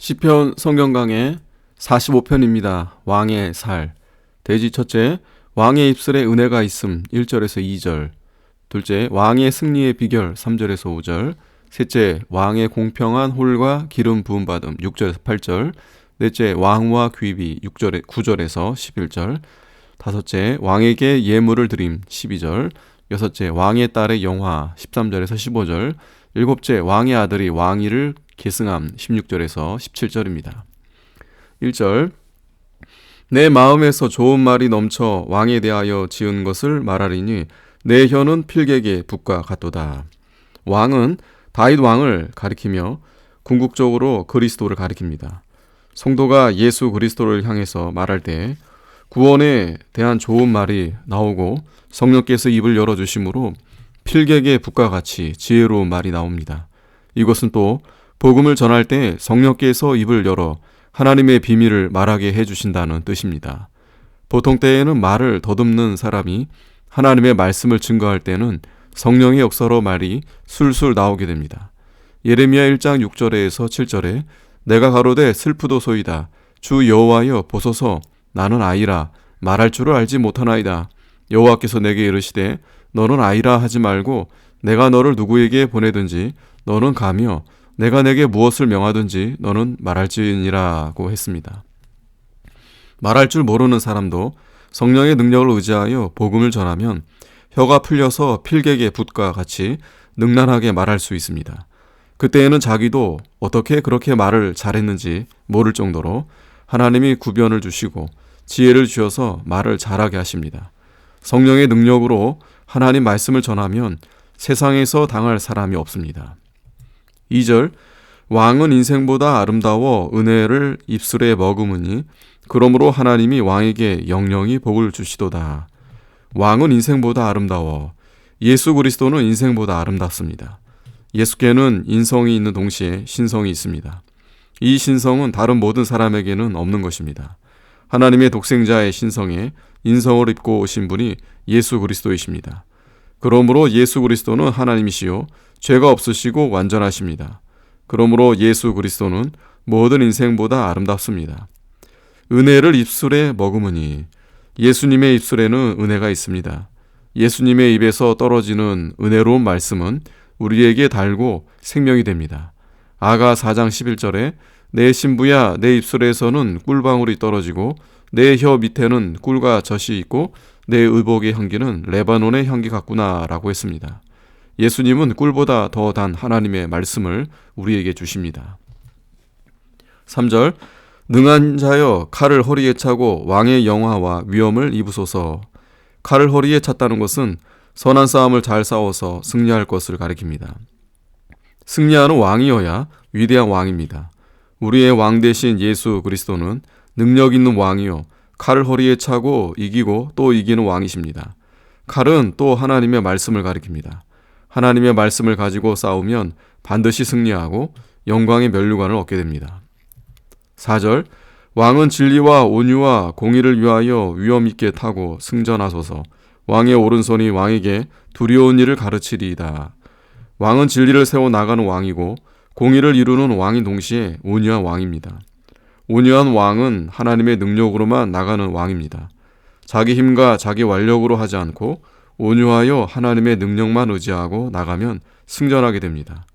시편 성경 강해 45편입니다. 왕의 살. 대지 첫째, 왕의 입술에 은혜가 있음 1절에서 2절. 둘째, 왕의 승리의 비결 3절에서 5절. 셋째, 왕의 공평한 홀과 기름 부음 받음 6절에서 8절. 넷째, 왕과 귀비 9절에서 11절. 다섯째, 왕에게 예물을 드림 12절. 여섯째, 왕의 딸의 영화 13절에서 15절. 일곱째, 왕의 아들이 왕위를 계승함 16절에서 17절입니다. 1절, 내 마음에서 좋은 말이 넘쳐 왕에 대하여 지은 것을 말하리니 내 혀는 필객의 붓과 같도다. 왕은 다윗 왕을 가리키며 궁극적으로 그리스도를 가리킵니다. 성도가 예수 그리스도를 향해서 말할 때 구원에 대한 좋은 말이 나오고 성령께서 입을 열어주심으로 필객의 붓과 같이 지혜로운 말이 나옵니다. 이것은 또 복음을 전할 때 성령께서 입을 열어 하나님의 비밀을 말하게 해주신다는 뜻입니다. 보통 때에는 말을 더듬는 사람이 하나님의 말씀을 증거할 때는 성령의 역사로 말이 술술 나오게 됩니다. 예레미야 1장 6절에서 7절에 내가 가로되 슬프도소이다. 주 여호와여 보소서 나는 아이라 말할 줄을 알지 못하나이다. 여호와께서 내게 이르시되 너는 아이라 하지 말고 내가 너를 누구에게 보내든지 너는 가며 내가 내게 무엇을 명하든지 너는 말할지니라고 했습니다. 말할 줄 모르는 사람도 성령의 능력을 의지하여 복음을 전하면 혀가 풀려서 필객의 붓과 같이 능란하게 말할 수 있습니다. 그때에는 자기도 어떻게 그렇게 말을 잘했는지 모를 정도로 하나님이 구변을 주시고 지혜를 주셔서 말을 잘하게 하십니다. 성령의 능력으로 하나님 말씀을 전하면 세상에서 당할 사람이 없습니다. 2절, 왕은 인생보다 아름다워 은혜를 입술에 머금으니 그러므로 하나님이 왕에게 영영이 복을 주시도다. 왕은 인생보다 아름다워. 예수 그리스도는 인생보다 아름답습니다. 예수께는 인성이 있는 동시에 신성이 있습니다. 이 신성은 다른 모든 사람에게는 없는 것입니다. 하나님의 독생자의 신성에 인성을 입고 오신 분이 예수 그리스도이십니다. 그러므로 예수 그리스도는 하나님이시요 죄가 없으시고 완전하십니다. 그러므로 예수 그리스도는 모든 인생보다 아름답습니다. 은혜를 입술에 머금으니 예수님의 입술에는 은혜가 있습니다. 예수님의 입에서 떨어지는 은혜로운 말씀은 우리에게 달고 생명이 됩니다. 아가 4장 11절에 내 신부야 내 입술에서는 꿀방울이 떨어지고 내 혀 밑에는 꿀과 젖이 있고 내 의복의 향기는 레바논의 향기 같구나 라고 했습니다. 예수님은 꿀보다 더 단 하나님의 말씀을 우리에게 주십니다. 3절, 능한 자여 칼을 허리에 차고 왕의 영화와 위엄을 입으소서. 칼을 허리에 찼다는 것은 선한 싸움을 잘 싸워서 승리할 것을 가리킵니다. 승리하는 왕이어야 위대한 왕입니다. 우리의 왕 대신 예수 그리스도는 능력 있는 왕이요 칼을 허리에 차고 이기고 또 이기는 왕이십니다. 칼은 또 하나님의 말씀을 가리킵니다. 하나님의 말씀을 가지고 싸우면 반드시 승리하고 영광의 면류관을 얻게 됩니다. 4절, 왕은 진리와 온유와 공의를 위하여 위엄 있게 타고 승전하소서. 왕의 오른손이 왕에게 두려운 일을 가르치리이다. 왕은 진리를 세워 나가는 왕이고 공의를 이루는 왕인 동시에 온유한 왕입니다. 온유한 왕은 하나님의 능력으로만 나가는 왕입니다. 자기 힘과 자기 완력으로 하지 않고 온유하여 하나님의 능력만 의지하고 나가면 승전하게 됩니다.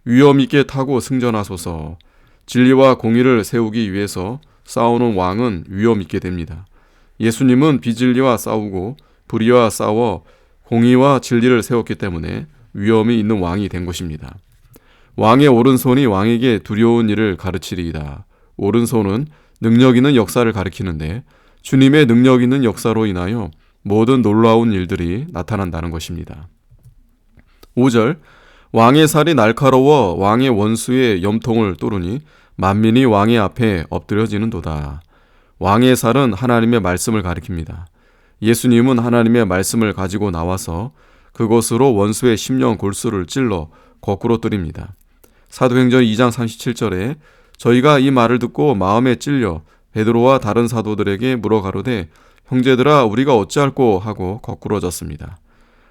위엄 있게 타고 승전하소서. 진리와 공의를 세우기 위해서 싸우는 왕은 위엄 있게 됩니다. 예수님은 비진리와 싸우고 불의와 싸워 공의와 진리를 세웠기 때문에 위엄이 있는 왕이 된 것입니다. 왕의 오른손이 왕에게 두려운 일을 가르치리이다. 오른손은 능력 있는 역사를 가리키는데 주님의 능력 있는 역사로 인하여 모든 놀라운 일들이 나타난다는 것입니다. 5절, 왕의 살이 날카로워 왕의 원수의 염통을 뚫으니 만민이 왕의 앞에 엎드려지는도다. 왕의 살은 하나님의 말씀을 가리킵니다. 예수님은 하나님의 말씀을 가지고 나와서 그것으로 원수의 심령 골수를 찔러 거꾸로 뚫입니다. 사도행전 2장 37절에 저희가 이 말을 듣고 마음에 찔려 베드로와 다른 사도들에게 물어 가로되 형제들아 우리가 어찌할꼬 하고 거꾸러졌습니다.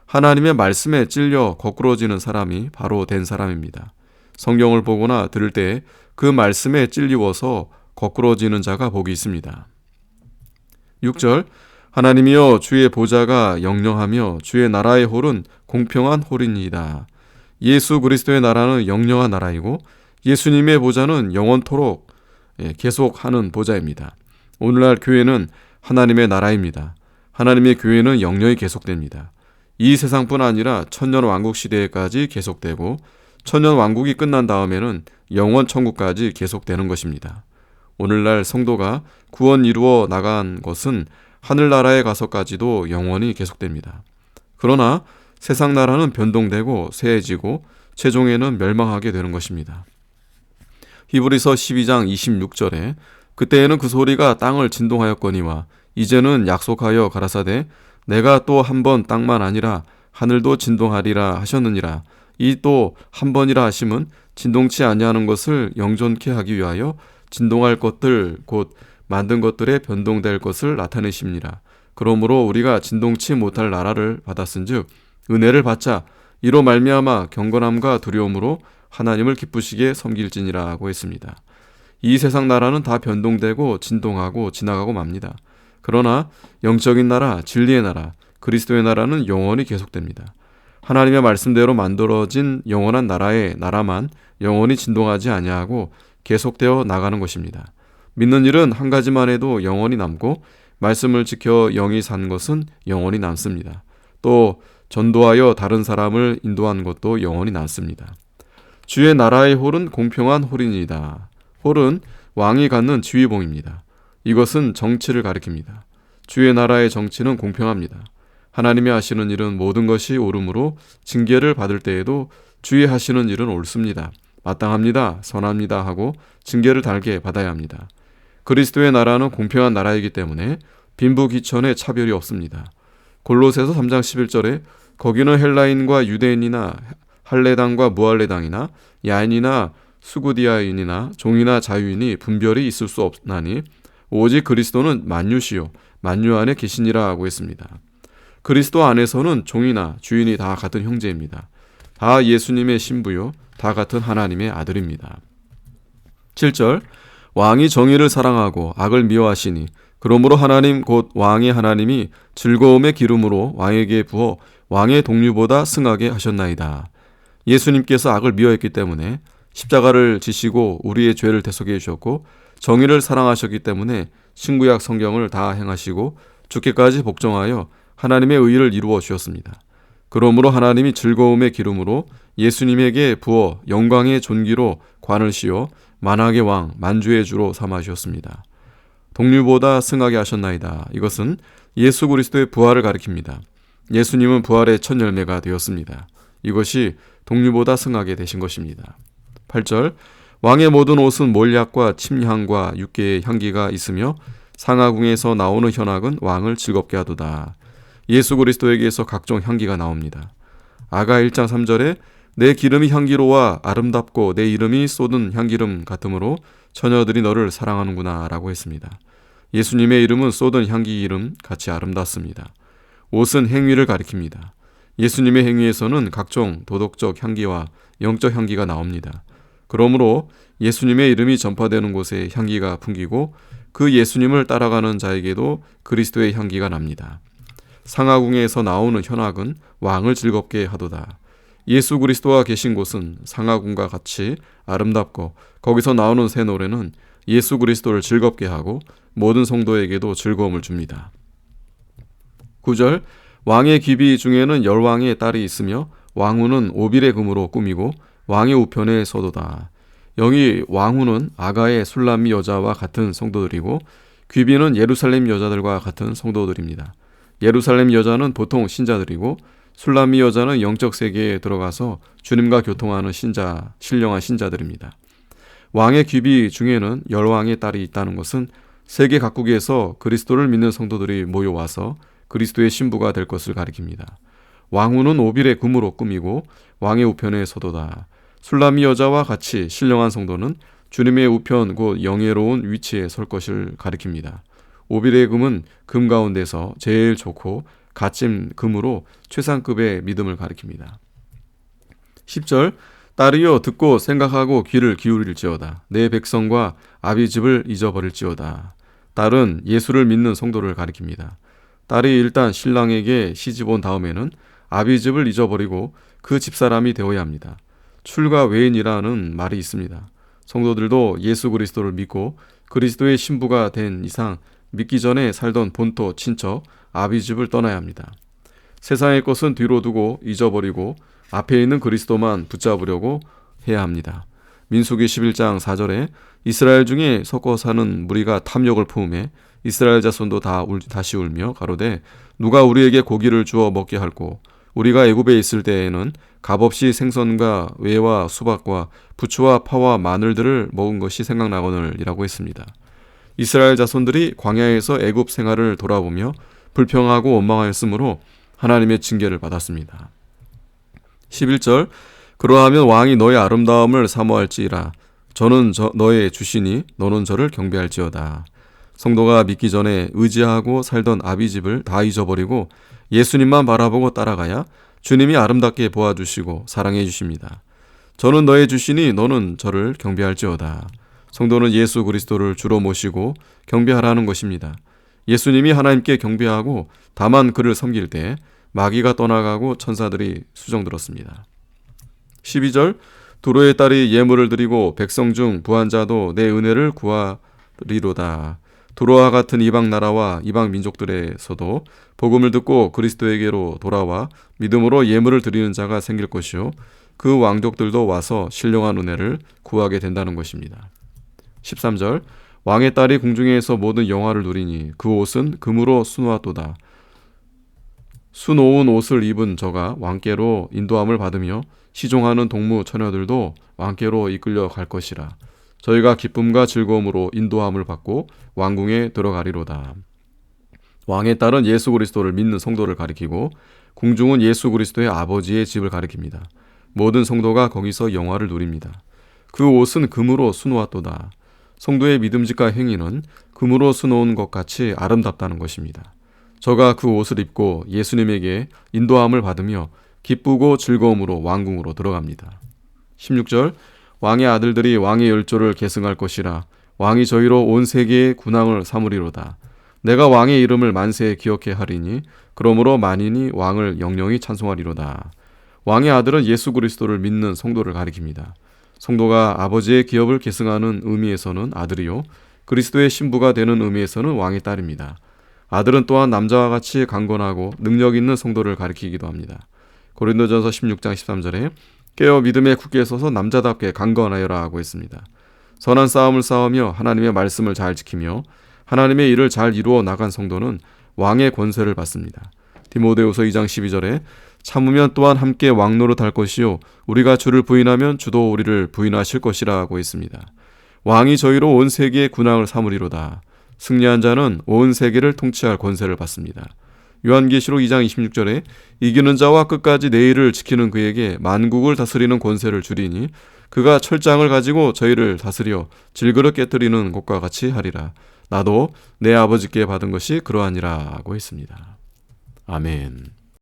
하나님의 말씀에 찔려 거꾸러지는 사람이 바로 된 사람입니다. 성경을 보거나 들을 때 그 말씀에 찔리워서 거꾸러지는 자가 복이 있습니다. 6절 하나님이여 주의 보좌가 영영하며 주의 나라의 홀은 공평한 홀이니이다. 예수 그리스도의 나라는 영영한 나라이고 예수님의 보좌는 영원토록 계속하는 보좌입니다. 오늘날 교회는 하나님의 나라입니다. 하나님의 교회는 영영히 계속됩니다. 이 세상뿐 아니라 천년 왕국 시대까지 계속되고 천년 왕국이 끝난 다음에는 영원 천국까지 계속되는 것입니다. 오늘날 성도가 구원 이루어 나간 것은 하늘나라에 가서까지도 영원히 계속됩니다. 그러나 세상 나라는 변동되고 쇠해지고 최종에는 멸망하게 되는 것입니다. 히브리서 12장 26절에 그때에는 그 소리가 땅을 진동하였거니와 이제는 약속하여 가라사대 내가 또 한 번 땅만 아니라 하늘도 진동하리라 하셨느니라. 이 또 한 번이라 하심은 진동치 아니하는 것을 영존케 하기 위하여 진동할 것들 곧 만든 것들에 변동될 것을 나타내심니라. 그러므로 우리가 진동치 못할 나라를 받았은즉 은혜를 받자 이로 말미암아 경건함과 두려움으로 하나님을 기쁘시게 섬길지니라 하고 했습니다. 이 세상 나라는 다 변동되고 진동하고 지나가고 맙니다. 그러나 영적인 나라, 진리의 나라, 그리스도의 나라는 영원히 계속됩니다. 하나님의 말씀대로 만들어진 영원한 나라의 나라만 영원히 진동하지 아니하고 계속되어 나가는 것입니다. 믿는 일은 한 가지만 해도 영원히 남고 말씀을 지켜 영이 산 것은 영원히 남습니다. 또 전도하여 다른 사람을 인도한 것도 영원히 남습니다. 주의 나라의 홀은 공평한 홀이니이다. 홀은 왕이 갖는 지휘봉입니다. 이것은 정치를 가리킵니다. 주의 나라의 정치는 공평합니다. 하나님이 하시는 일은 모든 것이 옳음으로 징계를 받을 때에도 주의 하시는 일은 옳습니다. 마땅합니다. 선합니다 하고 징계를 달게 받아야 합니다. 그리스도의 나라는 공평한 나라이기 때문에 빈부귀천의 차별이 없습니다. 골로새서 3장 11절에 거기는 헬라인과 유대인이나 할레당과 무할레당이나 야인이나 수구디아인이나 종이나 자유인이 분별이 있을 수 없나니 오직 그리스도는 만유시요 만유 안에 계시니라 하고 했습니다. 그리스도 안에서는 종이나 주인이 다 같은 형제입니다. 다 예수님의 신부요 다 같은 하나님의 아들입니다. 7절 왕이 정의를 사랑하고 악을 미워하시니 그러므로 하나님 곧 왕의 하나님이 즐거움의 기름으로 왕에게 부어 왕의 동류보다 승하게 하셨나이다. 예수님께서 악을 미워했기 때문에 십자가를 지시고 우리의 죄를 대속해 주셨고 정의를 사랑하셨기 때문에 신구약 성경을 다 행하시고 죽기까지 복종하여 하나님의 의를 이루어 주셨습니다. 그러므로 하나님이 즐거움의 기름으로 예수님에게 부어 영광의 존귀로 관을 씌워 만왕의 왕 만주의 주로 삼아 주셨습니다. 동류보다 승하게 하셨나이다. 이것은 예수 그리스도의 부활을 가리킵니다. 예수님은 부활의 첫 열매가 되었습니다. 이것이 동류보다 승하게 되신 것입니다. 8절 왕의 모든 옷은 몰약과 침향과 육개의 향기가 있으며 상하궁에서 나오는 현악은 왕을 즐겁게 하도다. 예수 그리스도에게서 각종 향기가 나옵니다. 아가 1장 3절에 내 기름이 향기로와 아름답고 내 이름이 쏟은 향기름 같으므로 처녀들이 너를 사랑하는구나 라고 했습니다. 예수님의 이름은 쏟은 향기 이름 같이 아름답습니다. 옷은 행위를 가리킵니다. 예수님의 행위에서는 각종 도덕적 향기와 영적 향기가 나옵니다. 그러므로 예수님의 이름이 전파되는 곳에 향기가 풍기고 그 예수님을 따라가는 자에게도 그리스도의 향기가 납니다. 상하궁에서 나오는 현악은 왕을 즐겁게 하도다. 예수 그리스도가 계신 곳은 상하궁과 같이 아름답고 거기서 나오는 새 노래는 예수 그리스도를 즐겁게 하고 모든 성도에게도 즐거움을 줍니다. 9절 왕의 귀비 중에는 열왕의 딸이 있으며 왕후는 오빌의 금으로 꾸미고 왕의 우편에 서도다. 여기 왕후는 아가의 술람미 여자와 같은 성도들이고 귀비는 예루살렘 여자들과 같은 성도들입니다. 예루살렘 여자는 보통 신자들이고 술람미 여자는 영적 세계에 들어가서 주님과 교통하는 신령한 신자들입니다. 왕의 귀비 중에는 열왕의 딸이 있다는 것은 세계 각국에서 그리스도를 믿는 성도들이 모여와서 그리스도의 신부가 될 것을 가리킵니다. 왕후는 오빌의 금으로 꾸미고 왕의 우편에 서도다. 술람미 여자와 같이 신령한 성도는 주님의 우편 곧 영예로운 위치에 설 것을 가리킵니다. 오빌의 금은 금 가운데서 제일 좋고 갓짐 금으로 최상급의 믿음을 가리킵니다. 10절 딸이여 듣고 생각하고 귀를 기울일지어다. 내 백성과 아비집을 잊어버릴지어다. 딸은 예수를 믿는 성도를 가리킵니다. 딸이 일단 신랑에게 시집 온 다음에는 아비집을 잊어버리고 그 집사람이 되어야 합니다. 출가 외인이라는 말이 있습니다. 성도들도 예수 그리스도를 믿고 그리스도의 신부가 된 이상 믿기 전에 살던 본토, 친척, 아비집을 떠나야 합니다. 세상의 것은 뒤로 두고 잊어버리고 앞에 있는 그리스도만 붙잡으려고 해야 합니다. 민수기 11장 4절에 이스라엘 중에 섞어 사는 무리가 탐욕을 품에 이스라엘 자손도 다시 울며 가로되 누가 우리에게 고기를 주어 먹게 할꼬 우리가 애굽에 있을 때에는 값없이 생선과 외와 수박과 부추와 파와 마늘들을 먹은 것이 생각나거늘이라고 했습니다. 이스라엘 자손들이 광야에서 애굽 생활을 돌아보며 불평하고 원망하였으므로 하나님의 징계를 받았습니다. 11절 그러하면 왕이 너의 아름다움을 사모할지라 저는 너의 주시니 너는 저를 경배할지어다. 성도가 믿기 전에 의지하고 살던 아비집을 다 잊어버리고 예수님만 바라보고 따라가야 주님이 아름답게 보아주시고 사랑해 주십니다. 저는 너의 주시니 너는 저를 경배할지어다. 성도는 예수 그리스도를 주로 모시고 경배하라는 것입니다. 예수님이 하나님께 경배하고 다만 그를 섬길 때 마귀가 떠나가고 천사들이 수정들었습니다. 12절 두로의 딸이 예물을 드리고 백성 중 부한 자도 내 은혜를 구하리로다. 두로와 같은 이방 나라와 이방 민족들에서도 복음을 듣고 그리스도에게로 돌아와 믿음으로 예물을 드리는 자가 생길 것이요 그 왕족들도 와서 신령한 은혜를 구하게 된다는 것입니다. 13절 왕의 딸이 궁중에서 모든 영화를 누리니 그 옷은 금으로 수놓았도다. 수놓은 옷을 입은 저가 왕께로 인도함을 받으며 시종하는 동무 처녀들도 왕께로 이끌려 갈 것이라. 저희가 기쁨과 즐거움으로 인도함을 받고 왕궁에 들어가리로다. 왕의 딸은 예수 그리스도를 믿는 성도를 가리키고 궁중은 예수 그리스도의 아버지의 집을 가리킵니다. 모든 성도가 거기서 영화를 누립니다. 그 옷은 금으로 수놓았도다. 성도의 믿음직과 행위는 금으로 수놓은 것 같이 아름답다는 것입니다. 저가 그 옷을 입고 예수님에게 인도함을 받으며 기쁘고 즐거움으로 왕궁으로 들어갑니다. 16절 왕의 아들들이 왕의 열조를 계승할 것이라. 왕이 저희로 온 세계의 군왕을 삼으리로다. 내가 왕의 이름을 만세에 기억해 하리니 그러므로 만인이 왕을 영영히 찬송하리로다. 왕의 아들은 예수 그리스도를 믿는 성도를 가리킵니다. 성도가 아버지의 기업을 계승하는 의미에서는 아들이요 그리스도의 신부가 되는 의미에서는 왕의 딸입니다. 아들은 또한 남자와 같이 강건하고 능력 있는 성도를 가리키기도 합니다. 고린도전서 16장 13절에 깨어 믿음에 굳게 서서 남자답게 강건하여라 하고 있습니다. 선한 싸움을 싸우며 하나님의 말씀을 잘 지키며 하나님의 일을 잘 이루어 나간 성도는 왕의 권세를 받습니다. 디모데후서 2장 12절에 참으면 또한 함께 왕노릇할 것이요 우리가 주를 부인하면 주도 우리를 부인하실 것이라 하고 있습니다. 왕이 저희로 온 세계의 군왕을 삼으리로다. 승리한 자는 온 세계를 통치할 권세를 받습니다. 요한계시록 2장 26절에 이기는 자와 끝까지 내 일을 지키는 그에게 만국을 다스리는 권세를 주리니 그가 철장을 가지고 저희를 다스려 질그릇 깨뜨리는 것과 같이 하리라. 나도 내 아버지께 받은 것이 그러하니라 하고 있습니다. 아멘.